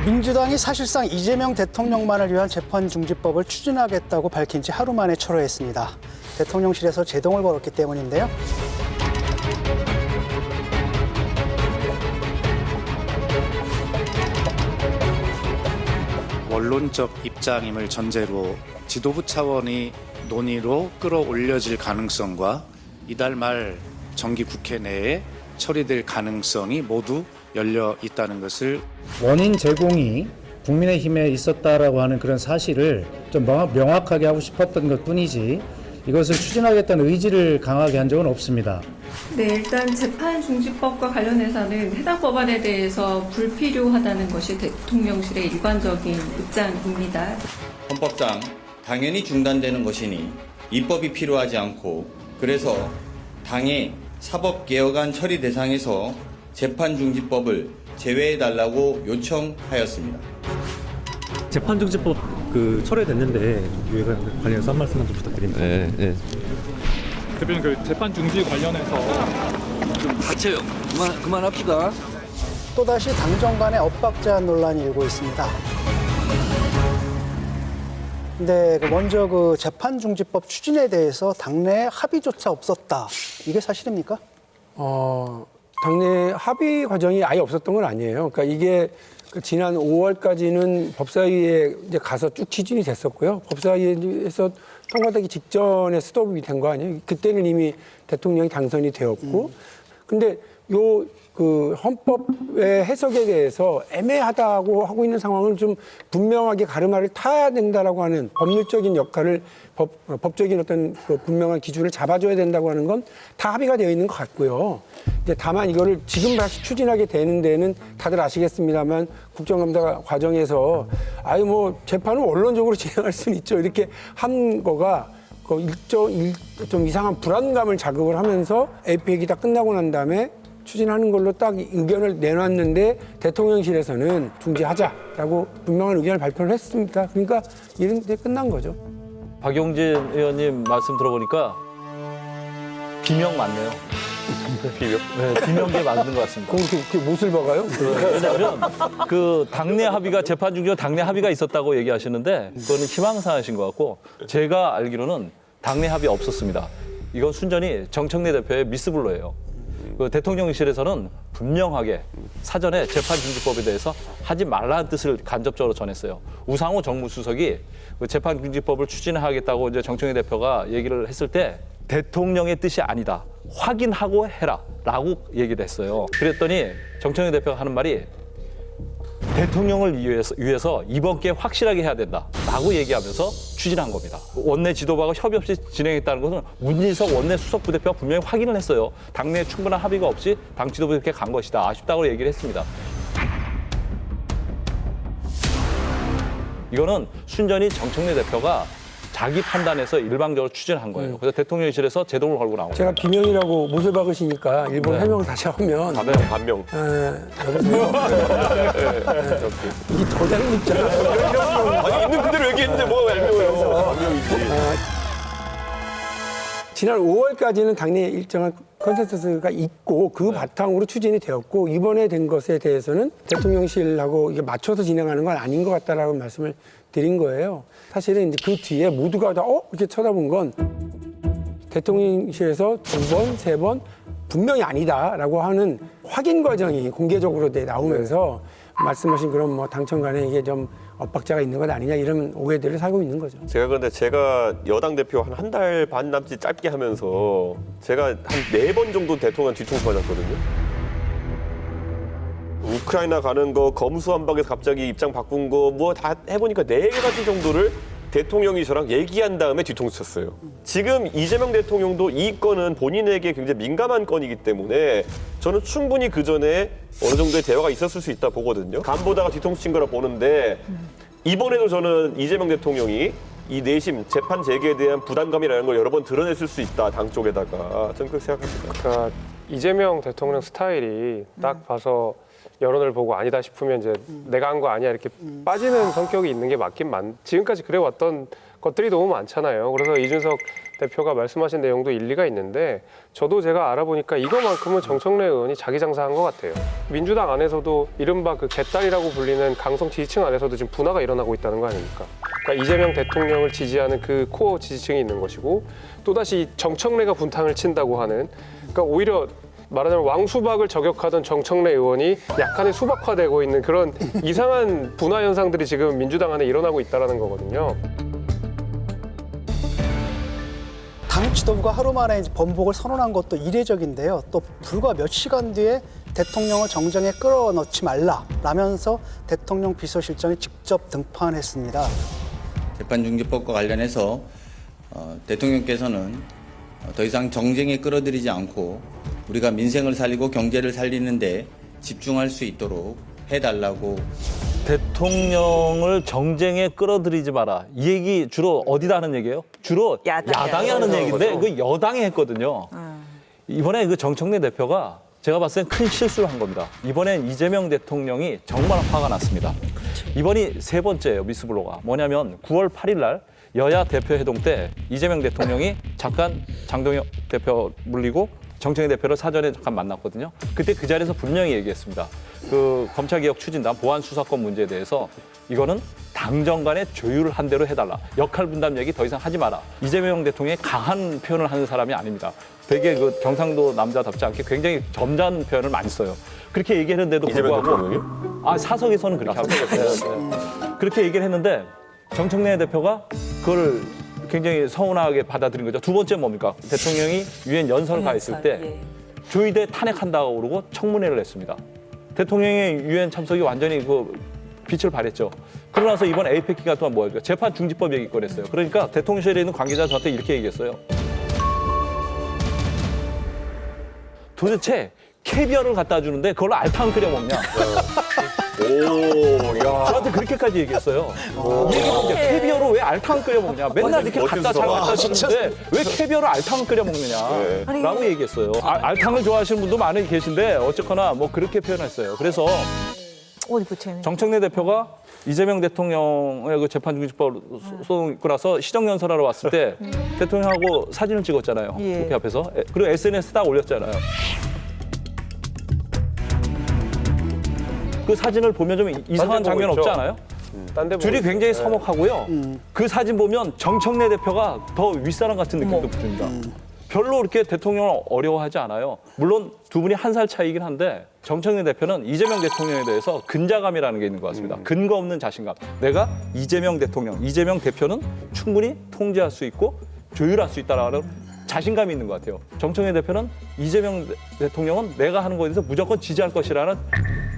민주당이 사실상 이재명 대통령만을 위한 재판중지법을 추진하겠다고 밝힌 지 하루 만에 철회했습니다. 대통령실에서 제동을 걸었기 때문인데요. 원론적 입장임을 전제로 지도부 차원의 논의로 끌어올려질 가능성과 이달 말 정기 국회 내에 처리될 가능성이 모두 열려 있다는 것을 원인 제공이 국민의힘에 있었다라고 하는 그런 사실을 좀 명확하게 하고 싶었던 것뿐이지 이것을 추진하겠다는 의지를 강하게 한 적은 없습니다. 네, 일단 재판중지법과 관련해서는 해당 법안에 대해서 불필요하다는 것이 대통령실의 일관적인 입장입니다. 헌법상 당연히 중단되는 것이니 입법이 필요하지 않고 그래서 당의 사법개혁안 처리 대상에서 재판중지법을 제외해달라고 요청하였습니다. 재판중지법 철회됐는데 이에 관련해서 한 말씀만 좀 부탁드립니다. 네. 대표님 그 재판 중지 관련해서 좀 닥쳐요. 그만합시다. 또다시 당정 간의 엇박 제한 논란이 일고 있습니다. 근데 먼저 그 재판중지법 추진에 대해서 당내 합의조차 없었다. 이게 사실입니까? 당내 합의 과정이 아예 없었던 건 아니에요. 그러니까 이게 지난 5월까지는 법사위에 이제 가서 쭉 추진이 됐었고요. 법사위에서 통과되기 직전에 스톱이 된 거 아니에요? 그때는 이미 대통령이 당선이 되었고. 근데 그 헌법의 해석에 대해서 애매하다고 하고 있는 상황을 좀 분명하게 가르마를 타야 된다라고 하는 법률적인 역할을 법적인 어떤 그 분명한 기준을 잡아줘야 된다고 하는 건 다 합의가 되어 있는 것 같고요. 이제 다만 이거를 지금 다시 추진하게 되는 데는 다들 아시겠습니다만 국정감사 과정에서 재판을 원론적으로 진행할 수는 있죠. 이렇게 한 거가 좀 이상한 불안감을 자극을 하면서 APEC이 다 끝나고 난 다음에 추진하는 걸로 딱 의견을 내놨는데 대통령실에서는 중지하자라고 분명한 의견을 발표를 했습니다. 그러니까 이런 데 끝난 거죠. 박용진 의원님 말씀 들어보니까 비명 맞네요. 비명? 네, 비명계 맞는 것 같습니다. 그럼 그게 못을 박아요? 왜냐하면 그 당내 합의가 재판 중에 당내 합의가 있었다고 얘기하시는데 그거는 희망사항이신 것 같고 제가 알기로는 당내 합의 없었습니다. 이건 순전히 정청래 대표의 미스블로예요. 그 대통령실에서는 분명하게 사전에 재판중지법에 대해서 하지 말라는 뜻을 간접적으로 전했어요. 우상호 정무수석이 그 재판중지법을 추진하겠다고 이제 정청래 대표가 얘기를 했을 때 대통령의 뜻이 아니다. 확인하고 해라라고 얘기를 했어요. 그랬더니 정청래 대표가 하는 말이 대통령을 위해서 이번 기회에 확실하게 해야 된다라고 얘기하면서 추진한 겁니다. 원내 지도부하고 협의 없이 진행했다는 것은 문진석 원내 수석 부대표가 분명히 확인을 했어요. 당내에 충분한 합의가 없이 당 지도부에 이렇게 간 것이다. 아쉽다고 얘기를 했습니다. 이거는 순전히 정청래 대표가 자기 판단에서 일방적으로 추진한 거예요. 그래서 대통령실에서 제동을 걸고 나온 거예요. 제가 비명이라고 못을 박으시니까 일본 해명을 다시 하면 반명. 여보세요? 이게 더 재밌잖아요. 있는 그대로 얘기했는데 뭐 얄미워요. 지난 5월까지는 당내 일정한 컨센서스가 있고 그 바탕으로 추진이 되었고 이번에 된 것에 대해서는 대통령실하고 이게 맞춰서 진행하는 건 아닌 것 같다라고 말씀을 드린 거예요. 사실은 이제 그 뒤에 모두가 다 이렇게 쳐다본 건 대통령실에서 2번, 3번 분명히 아니다라고 하는 확인 과정이 공개적으로 나오면서 말씀하신 그런 당청 간에 이게 좀 엇박자가 있는 것 아니냐 이런 오해들을 사고 있는 거죠. 그런데 제가 여당 대표 한 달 반 남짓 짧게 하면서 제가 한 4번 정도 대통령 뒤통수 맞았거든요. 우크라이나 가는 거, 검수완박에서 갑자기 입장 바꾼 거 뭐 다 해보니까 4가지 정도를 대통령이 저랑 얘기한 다음에 뒤통수 쳤어요. 지금 이재명 대통령도 이 건은 본인에게 굉장히 민감한 건이기 때문에 저는 충분히 그 전에 어느 정도의 대화가 있었을 수 있다 보거든요. 간보다가 뒤통수 친 거라 보는데 이번에도 저는 이재명 대통령이 이 내심 재판 재개에 대한 부담감이라는 걸 여러 번 드러냈을 수 있다. 당 쪽에다가 저는 그렇게 생각합니다. 그러니까 이재명 대통령 스타일이 딱 봐서 여론을 보고 아니다 싶으면 이제 내가 한 거 아니야 이렇게 빠지는 성격이 있는 게 지금까지 그래왔던 것들이 너무 많잖아요. 그래서 이준석 대표가 말씀하신 내용도 일리가 있는데 저도 제가 알아보니까 이거만큼은 정청래 의원이 자기 장사한 것 같아요. 민주당 안에서도 이른바 그 개딸이라고 불리는 강성 지지층 안에서도 지금 분화가 일어나고 있다는 거 아닙니까? 그러니까 이재명 대통령을 지지하는 그 코어 지지층이 있는 것이고 또다시 정청래가 분탕을 친다고 하는 그러니까 오히려 말하자면 왕수박을 저격하던 정청래 의원이 약간의 수박화되고 있는 그런 이상한 분화 현상들이 지금 민주당 안에 일어나고 있다는 거거든요. 당 지도부가 하루 만에 번복을 선언한 것도 이례적인데요. 또 불과 몇 시간 뒤에 대통령을 정쟁에 끌어넣지 말라라면서 대통령 비서실장이 직접 등판했습니다. 재판중지법과 관련해서 대통령께서는 더 이상 정쟁에 끌어들이지 않고 우리가 민생을 살리고 경제를 살리는데 집중할 수 있도록 해달라고. 대통령을 정쟁에 끌어들이지 마라. 이 얘기 주로 어디다 하는 얘기예요? 주로 야당이 하는 얘기인데 그 여당이 했거든요. 이번에 그 정청래 대표가 제가 봤을 땐 큰 실수를 한 겁니다. 이번엔 이재명 대통령이 정말 화가 났습니다. 이번이 세 번째예요, 미스블로가. 뭐냐면 9월 8일 날 여야 대표 회동 때 이재명 대통령이 잠깐 장동혁 대표 물리고 정청래 대표를 사전에 잠깐 만났거든요. 그때 그 자리에서 분명히 얘기했습니다. 그 검찰개혁 추진단 보안 수사권 문제에 대해서 이거는 당정 간의 조율을 한 대로 해달라. 역할 분담 얘기 더 이상 하지 마라. 이재명 대통령이 강한 표현을 하는 사람이 아닙니다. 되게 그 경상도 남자답지 않게 굉장히 점잖은 표현을 많이 써요. 그렇게 얘기했는데도 불구하고 사석에서는 그렇게 하고 있어요. 그렇게 얘기를 했는데 정청래 대표가 그걸 굉장히 서운하게 받아들인 거죠. 두 번째 뭡니까? 대통령이 유엔 연설 가 있을 때 조의대 탄핵한다고 그러고 청문회를 했습니다. 대통령의 유엔 참석이 완전히 그 빛을 발했죠. 그러고 나서 이번 에이펙 기간 동안 뭐예요? 재판 중지법 얘기 꺼냈어요. 그러니까 대통령실에 있는 관계자 저한테 이렇게 얘기했어요. 도대체 캐비어를 갖다 주는데 그걸 알탕 끓여 먹냐? 저한테 그렇게까지 얘기했어요. 이게 뭔데? 캐비어로 왜 알탕 끓여 먹냐? 맨날 이렇게 잘 갖다 주는데 왜 캐비어로 알탕 끓여 먹느냐? 라고 얘기했어요. 알탕을 좋아하시는 분도 많이 계신데 어쨌거나 뭐 그렇게 표현했어요. 그래서 정청래 대표가 이재명 대통령의 그 재판중지법 소송 있고 나서 시정연설하러 왔을 때 대통령하고 사진을 찍었잖아요. 국회 앞에서. 그리고 SNS에 딱 올렸잖아요. 그 사진을 보면 좀 이상한 장면 없지 않아요? 둘이 굉장히 서먹하고요. 그 사진 보면 정청래 대표가 더 윗사람 같은 느낌도 듭니다. 별로 이렇게 대통령을 어려워하지 않아요. 물론 두 분이 한 살 차이긴 한데 정청래 대표는 이재명 대통령에 대해서 근자감이라는 게 있는 것 같습니다. 근거 없는 자신감. 내가 이재명 대통령, 이재명 대표는 충분히 통제할 수 있고 조율할 수 있다라는 자신감이 있는 것 같아요. 정청래 대표는 이재명 대통령은 내가 하는 것에 대해서 무조건 지지할 것이라는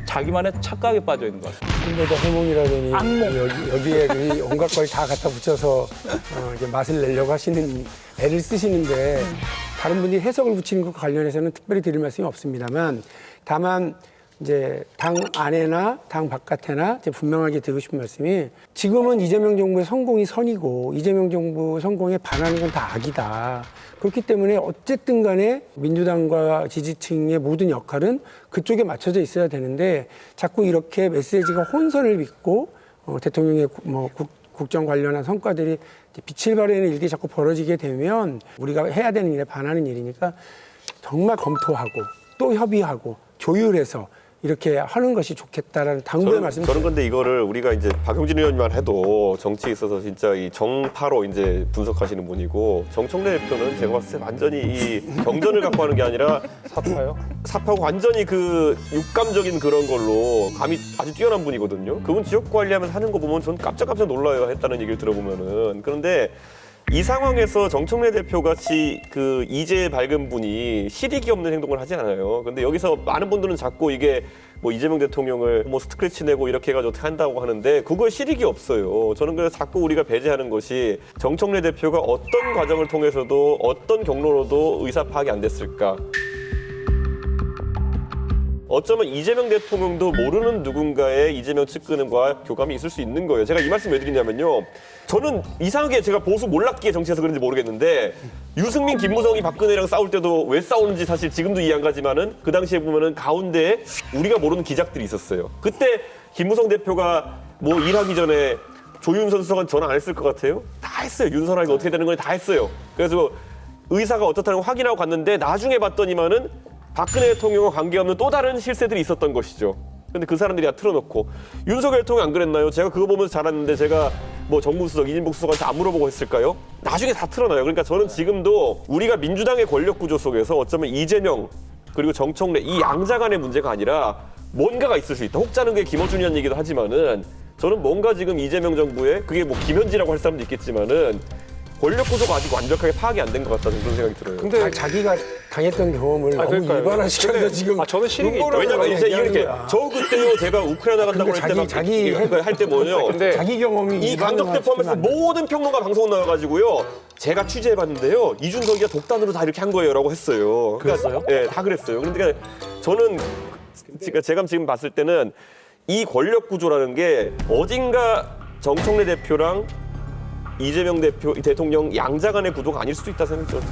자기만의 착각에 빠져 있는 것 같습니다. 근데도 해몽이라더니 여기에 그 온갖 걸 다 갖다 붙여서 이제 맛을 내려고 하시는 애를 쓰시는데 다른 분들이 해석을 붙이는 것과 관련해서는 특별히 드릴 말씀이 없습니다만 다만 이제 당 안에나 당 바깥에나 이제 분명하게 드리고 싶은 말씀이 지금은 이재명 정부의 성공이 선이고 이재명 정부 성공에 반하는 건 다 악이다. 그렇기 때문에 어쨌든 간에 민주당과 지지층의 모든 역할은 그쪽에 맞춰져 있어야 되는데 자꾸 이렇게 메시지가 혼선을 빚고 대통령의 뭐 국정 관련한 성과들이 빛을 발하는 일들이 자꾸 벌어지게 되면 우리가 해야 되는 일에 반하는 일이니까 정말 검토하고 또 협의하고 조율해서 이렇게 하는 것이 좋겠다라는 당부의 말씀을 저는 근데 이거를 우리가 이제 박용진 의원님만 해도 정치에 있어서 진짜 이 정파로 이제 분석하시는 분이고 정청래 대표는 제가 봤을 때 완전히 이 경전을 갖고 하는 게 아니라 사파고 완전히 그 육감적인 그런 걸로 감이 아주 뛰어난 분이거든요. 그분 지역 관리하면서 하는 거 보면 전 깜짝깜짝 놀라요. 했다는 얘기를 들어보면은. 그런데 이 상황에서 정청래 대표 같이 그 이제 밝은 분이 실익이 없는 행동을 하지 않아요. 근데 여기서 많은 분들은 자꾸 이게 뭐 이재명 대통령을 뭐 스크래치 내고 이렇게 해가지고 어떻게 한다고 하는데 그거 실익이 없어요. 저는 그래서 자꾸 우리가 배제하는 것이 정청래 대표가 어떤 과정을 통해서도 어떤 경로로도 의사 파악이 안 됐을까. 어쩌면 이재명 대통령도 모르는 누군가의 이재명 측근과 교감이 있을 수 있는 거예요. 제가 이 말씀 왜 드리냐면요. 저는 이상하게 제가 보수 몰락기에 정치해서 그런지 모르겠는데 유승민, 김무성이 박근혜랑 싸울 때도 왜 싸우는지 사실 지금도 이해 안 가지만은 그 당시에 보면은 가운데에 우리가 모르는 기작들이 있었어요. 그때 김무성 대표가 뭐 일하기 전에 조윤선 수석은 전화 안 했을 것 같아요? 다 다 했어요. 윤석열이 어떻게 되는 건지 다 했어요. 그래서 의사가 어떻다는 걸 확인하고 갔는데 나중에 봤더니만은 박근혜 대통령과 관계없는 또 다른 실세들이 있었던 것이죠. 근데 그 사람들이 다 틀어놓고 윤석열 대통령 안 그랬나요? 제가 그거 보면서 자랐는데 제가 뭐 정무수석, 이진복 수석한테 안 물어보고 했을까요? 나중에 다 틀어놔요. 그러니까 저는 지금도 우리가 민주당의 권력 구조 속에서 어쩌면 이재명 그리고 정청래 이 양자 간의 문제가 아니라 뭔가가 있을 수 있다. 혹자는 게 김어준이라는 얘기도 하지만은 저는 뭔가 지금 이재명 정부에 그게 뭐 김현지라고 할 사람도 있겠지만은 권력 구조가 아직 완벽하게 파악이 안 된 것 같다는 그런 생각이 들어요. 근데 자기가 당했던 경험을 너무 그러니까요. 일반화시켜서 근데, 지금 저는 실익이 있다고 왜냐면 이제 이렇게 거야. 저 그때요 제가 우크라이나 간다고 할 때 자기 할 때 뭐요? 근데 자기 경험이 이 강덕대 포함해서 모든 평론가 방송 나와가지고요. 제가 취재해봤는데요. 이준석이가 독단으로 다 이렇게 한 거예요라고 했어요. 그랬어요? 네, 다 그랬어요. 그러니까 저는 제가 지금 봤을 때는 이 권력 구조라는 게 어딘가 정청래 대표랑 이재명 대통령 양자 간의 구도가 아닐 수도 있다 생각이 들어요.